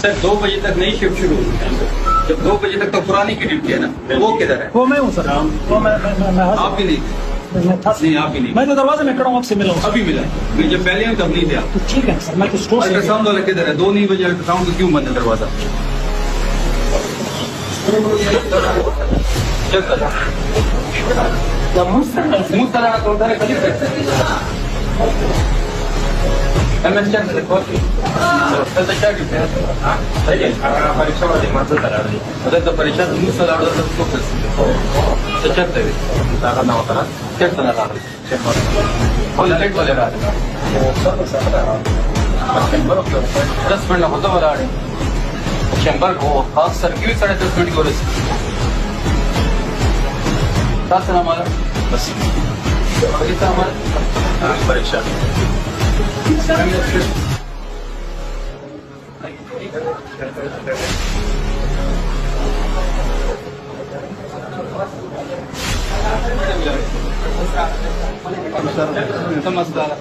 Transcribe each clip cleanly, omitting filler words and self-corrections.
Sir 2 बजे तक नई शिफ्ट शुरू हुई है। जब 2 बजे तक तो पुरानी की ड्यूटी है ना, वो किधर है? वो मैं हूँ सर, वो मैं आप भी नहीं थे? मैं था। नहीं, आप भी नहीं। मैं तो दरवाजे में खड़ा हूँ, आपसे मिला हूँ। अभी मिला है, जब पहले हम तब नहीं थे आप। तो ठीक है सर, मैं तो स्टोर से अल्ट्रासाउंड वाला किधर है? 2 नहीं बजे अल्ट्रासाउंड को क्यों बंद है दरवाजा? मुंह तला तो उधर कभी परीक्षा होता मला शंभर खास सर्किट 10.5 मिनिट गरज तास ना मला बस बघितलं आम्हाला परीक्षा समजदार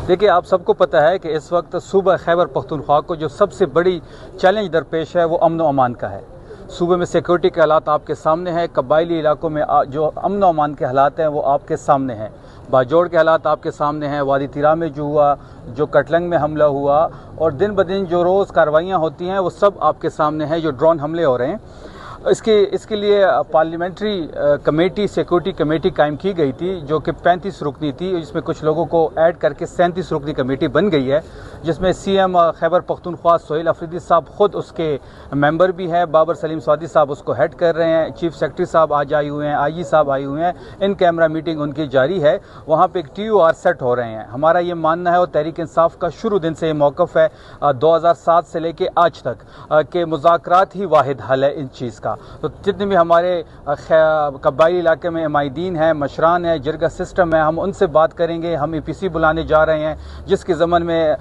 देखिए, आप सबको पता है कि इस वक्त सूबा खैबर पख्तूनख्वा को जो सबसे बड़ी चैलेंज दरपेश है वो अमन व अमान का है। सूबे में सिक्योरिटी के हालात आपके सामने हैं, कबायली इलाकों में जो अमन व अमान के हालात हैं वो आपके सामने हैं, बाजोड़ के हालात आपके सामने हैं, वादी तिरा में जो हुआ, जो कटलंग में हमला हुआ और दिन ब दिन जो रोज़ कार्रवाइयाँ होती हैं वो सब आपके सामने हैं, जो ड्रोन हमले हो रहे हैं। इसके लिए पार्लियामेंट्री कमेटी, सिक्योरिटी कमेटी कायम की गई थी जो कि 35 रुकनी थी, जिसमें कुछ लोगों को ऐड करके 37 रुकनी कमेटी बन गई है, जिसमें सीएम खैबर पख्तूनख्वा सोहेल अफरीदी साहब ख़ुद उसके मेंबर भी हैं, बाबर सलीम स्वादी साहब उसको हेड कर रहे हैं, चीफ सेक्रेटरी साहब आज आए हुए हैं, आईजी साहब आए हुए हैं, इन कैमरा मीटिंग उनकी जारी है, वहाँ पे एक TUR सेट हो रहे हैं। हमारा ये मानना है और तहरीक इंसाफ का शुरू दिन से ये मौक़िफ़ है 2007 से लेके आज तक कि मुज़ाकरात ही वाहिद हल है इन चीज़ का। तो जितने भी हमारे कबायली इलाके में माहिदीन हैं, मशरान है, जिरगा सिस्टम है, हम उनसे बात करेंगे। हम EPC बुलाने जा रहे हैं, जिसके ज़मन में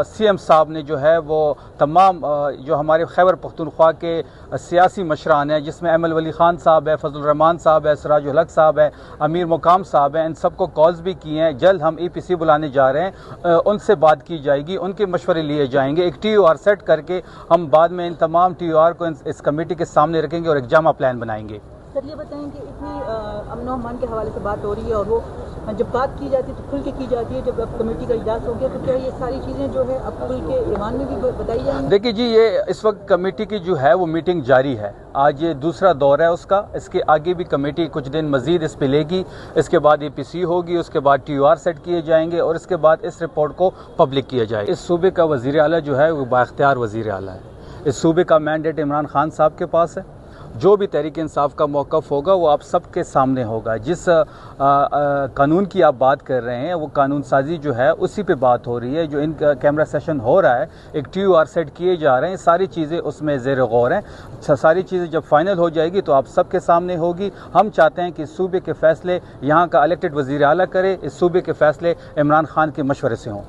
CM साहब ने जो है वो तमाम जो हमारे खैबर पख्तूनख्वा के सियासी मशरान हैं, जिसमें अमल वली ख़ान साहब है, फजल रहमान साहब है, सिराजुल हक साहब है, अमीर मुकाम साहब हैं, इन सबको कॉल्स भी किए हैं। जल्द हम EPC बुलाने जा रहे हैं, उनसे बात की जाएगी, उनके मशवरे लिए जाएंगे। एक TUR सेट करके हम बाद में इन तमाम TUR को इस कमेटी के सामने रखेंगे और एक जामा प्लान बनाएंगे। सर ये बताएं कि इतनी अमन व अमान के हवाले से बात हो रही है और वो जब बात की जाती है तो खुल के की जाती है, जब अब कमेटी का इजलास हो गया तो क्या ये सारी चीज़ें जो है अब खुल के ईवान में भी बताई जाएंगी? देखिए जी, ये इस वक्त कमेटी की जो है वो मीटिंग जारी है, आज ये दूसरा दौर है उसका। इसके आगे भी कमेटी कुछ दिन मजीद इस पे लेगी, इसके बाद EPC होगी, उसके बाद TUR सेट किए जाएंगे और इसके बाद इस रिपोर्ट को पब्लिक किया जाएगा। इस सूबे का वज़ीर आला जो है वो बाख्तियार वज़ीर आला है। इस सूबे का मैंडेट इमरान खान साहब के पास है। जो भी तहरीक इंसाफ का मौक़िफ़ होगा वो आप सबके सामने होगा। जिस कानून की आप बात कर रहे हैं वो कानून साजी जो है उसी पे बात हो रही है। जो इन कैमरा सेशन हो रहा है, एक TUR सेट किए जा रहे हैं, सारी चीज़ें उसमें ज़ेर गौर हैं। सारी चीज़ें जब फाइनल हो जाएगी तो आप सबके सामने होगी। हम चाहते हैं कि इस सूबे के फ़ैसले यहाँ का इलेक्टेड वज़ीर आला करे, इस सूबे के फ़ैसले इमरान खान के मशवरे से हों।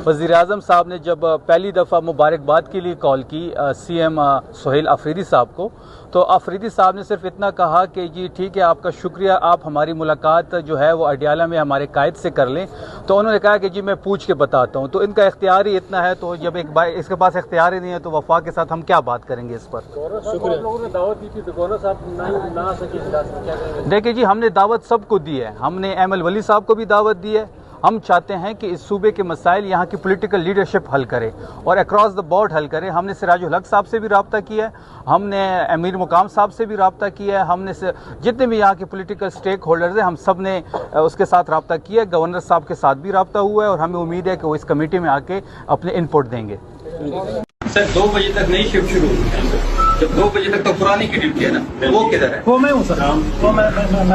वज़ीर आज़म साहब ने जब पहली दफ़ा मुबारकबाद के लिए कॉल की CM सोहेल अफरीदी साहब को, तो अफरीदी साहब ने सिर्फ इतना कहा कि जी ठीक है, आपका शुक्रिया, आप हमारी मुलाकात जो है वो अडियाला में हमारे कायद से कर लें। तो उन्होंने कहा कि जी मैं पूछ के बताता हूँ। तो इनका इख्तियार ही इतना है, तो जब एक बार इसके पास इख्तियार ही नहीं है तो वफा के साथ हम क्या बात करेंगे इस पर। देखिए जी, हमने दावत सबको दी है, हमने अमल वली साहब को भी दावत दी है। हम चाहते हैं कि इस सूबे के मसाइल यहाँ की पॉलिटिकल लीडरशिप हल करे और अक्रॉस द बोर्ड हल करे। हमने सिराजुल हक साहब से भी रब्ता किया है, हमने अमीर मुकाम साहब से भी रब्ता किया है, हमने जितने भी यहाँ के पॉलिटिकल स्टेक होल्डर्स हैं हम सब ने उसके साथ रब्ता किया है। गवर्नर साहब के साथ भी रब्ता हुआ है और हमें उम्मीद है कि वो इस कमेटी में आके अपने इनपुट देंगे। सर 2 बजे तक नई शिफ्ट शुरू हुई है। जब 2 बजे तक तो पुरानी की ड्यूटी है ना, वो किधर है? वो मैं हूँ सर, वो मैं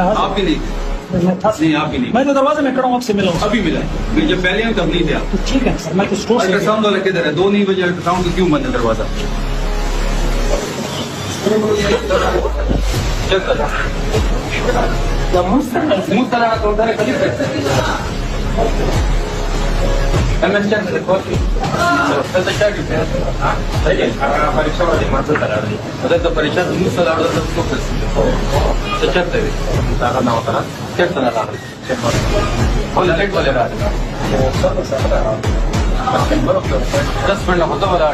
आप भी नहीं थे? मैं था। नहीं, आप भी नहीं। मैं तो दरवाजे में खड़ा हूँ, आपसे मिला हूँ। अभी मिला है, जब पहले हम तब नहीं थे आप। तो ठीक है सर, मैं तो स्टोर से अल्ट्रासाउंड वाला किधर है? 2 नहीं बजे अल्ट्रासाउंड को क्यों बंद है दरवाजा? मुंह तला तो उधर कभी MSC त्याचं काय ड्युटी परीक्षामध्ये माझं करावं परीक्षा तुम्ही सलाड खूप त्याच्यात नव्हता तेच लेट वाले दस मिनट होतं मला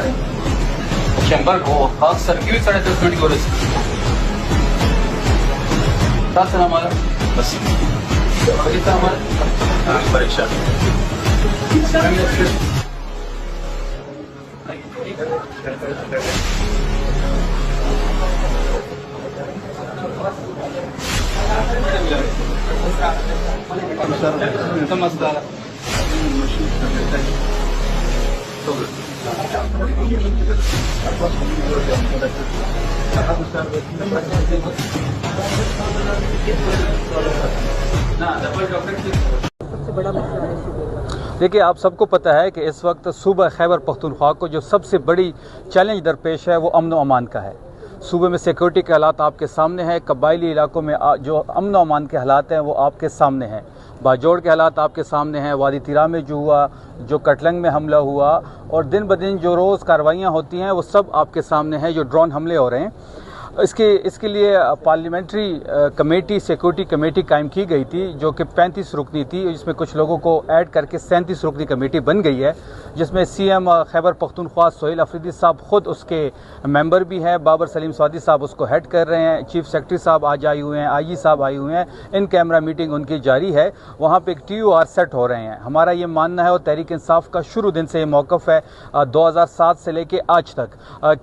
100 खास सर्किट 10.5 मिनिट गरज तास ना मला बस बघितलं आम्हाला परीक्षा नमस्कार सबसे बड़ा मसला है शिविर। देखिए, आप सबको पता है कि इस वक्त सूबा खैबर पख्तूनख्वा को जो सबसे बड़ी चैलेंज दरपेश है वो अमन व अमान का है। सूबे में सिक्योरिटी के हालात आपके सामने हैं, कबायली इलाकों में जो अमन व अमान के हालात हैं वो आपके सामने हैं, बाजोड़ के हालात आपके सामने हैं, वादी तिरा में जो हुआ, जो कटलंग में हमला हुआ और दिन ब दिन जो रोज़ कार्रवाइयाँ होती हैं वो सब आपके सामने हैं, जो ड्रोन हमले हो रहे हैं। इसके लिए पार्लियामेंट्री कमेटी सिक्योरिटी कमेटी कायम की गई थी जो कि 35 रुकनी थी, जिसमें कुछ लोगों को ऐड करके 37 रुकनी कमेटी बन गई है, जिसमें CM खैबर पख्तूनख्वा सोहेल अफरीदी साहब ख़ुद उसके मेंबर भी हैं, बाबर सलीम स्वादी साहब उसको हेड कर रहे हैं, चीफ सेक्रेटरी साहब आज आए हुए हैं, IG साहब आए हुए हैं, इन कैमरा मीटिंग उनकी जारी है, वहाँ पर एक TOR सेट हो रहे हैं। हमारा ये मानना है और तहरीक इंसाफ का शुरू दिन से ये मौक़िफ़ है 2007 से लेके आज तक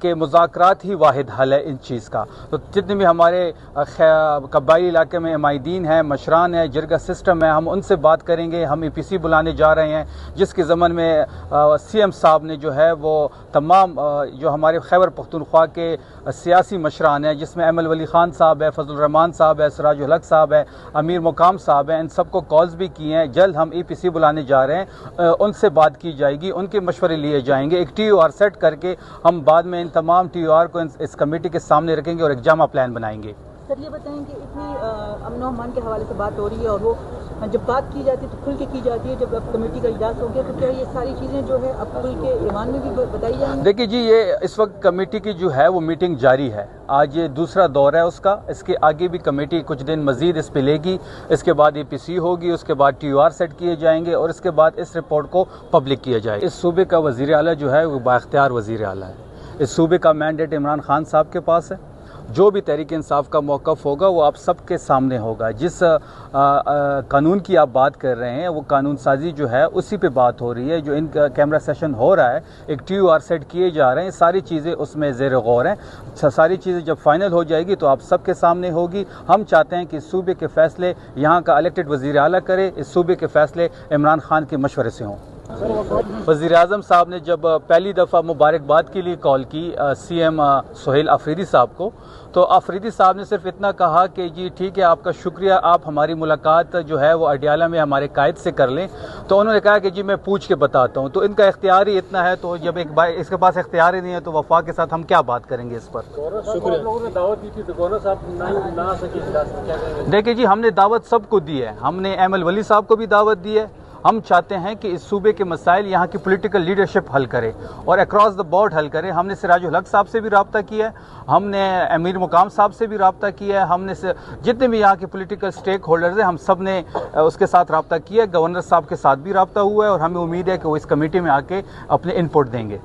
कि मुज़ाकरात ही वाहिद हल है इन चीज़ का। तो जितने भी हमारे कबायली इलाके में इमाइदीन हैं, मशरान है, जिरगा सिस्टम है, हम उनसे बात करेंगे। हम EPC बुलाने जा रहे हैं, जिसके ज़मन में CM साहब ने जो है वो तमाम जो हमारे खैबर पख्तूनख्वा के सियासी मशरान हैं, जिसमें अमल वली ख़ान साहब है, फजल रहमान साहब है, सिराजुल हक साहब है, अमीर मुकाम साहब हैं, इन सबको कॉल्स भी किए हैं। जल्द हम EPC बुलाने जा रहे हैं, उनसे बात की जाएगी, उनके मशवरे लिए जाएंगे। एक TOR सेट करके हम बाद में इन तमाम TOR को इस कमेटी के सामने रखेंगे और एक जामा प्लान बनाएंगे। सर ये बताएं कि इतनी अमन व अमान के हवाले से बात हो रही है और वो जब बात की जाती है तो खुल के की जाती है, जब अब कमेटी का इजलास हो गया तो क्या ये सारी चीज़ें जो है अब खुल के ईमान में भी बताई जाएंगी? देखिए जी, ये इस वक्त कमेटी की जो है वो मीटिंग जारी है, आज ये दूसरा दौर है उसका। इसके आगे भी कमेटी कुछ दिन मजीद इस पे लेगी, इसके बाद EPC होगी, उसके बाद TOR सेट किए जाएंगे और इसके बाद इस रिपोर्ट को पब्लिक किया जाएगा। इस सूबे का वज़ीर आला जो है वो बाख्तियार वज़ीर आला है। इस सूबे का मैंडेट इमरान खान साहब के पास है। जो भी तहरीक इंसाफ का मौक़िफ़ होगा वो आप सबके सामने होगा। जिस कानून की आप बात कर रहे हैं वो कानून साजी जो है उसी पे बात हो रही है। जो इन कैमरा सेशन हो रहा है, एक TOR सेट किए जा रहे हैं, सारी चीज़ें उसमें ज़ेर गौर हैं। सारी चीज़ें जब फाइनल हो जाएगी तो आप सबके सामने होगी। हम चाहते हैं कि इस सूबे के फ़ैसले यहाँ का इलेक्टेड वज़ीर आला करे, इस सूबे के फ़ैसले इमरान खान के मशवरे से हों। वज़ीर आज़म साहब ने जब पहली दफ़ा मुबारकबाद के लिए कॉल की CM सोहेल अफरीदी साहब को, तो अफरीदी साहब ने सिर्फ इतना कहा कि जी ठीक है, आपका शुक्रिया, आप हमारी मुलाकात जो है वो अडियाला में हमारे कायद से कर लें। तो उन्होंने कहा कि जी मैं पूछ के बताता हूँ। तो इनका इख्तियार ही इतना है, तो जब एक बार इसके पास इख्तियार ही नहीं है तो वफा के साथ हम क्या बात करेंगे इस पर। देखिए जी, हमने दावत सबको दी है, हमने अमल वली साहब को भी दावत दी है। हम चाहते हैं कि इस सूबे के मसाइल यहाँ की पॉलिटिकल लीडरशिप हल करे और अक्रॉस द बोर्ड हल करे। हमने सिराजुल हक साहब से भी रब्ता किया है, हमने अमीर मुकाम साहब से भी रब्ता किया है, हमने जितने भी यहाँ के पॉलिटिकल स्टेक होल्डर्स हैं हम सब ने उसके साथ रब्ता किया है। गवर्नर साहब के साथ भी रब्ता हुआ है और हमें उम्मीद है कि वो इस कमेटी में आके अपने इनपुट देंगे।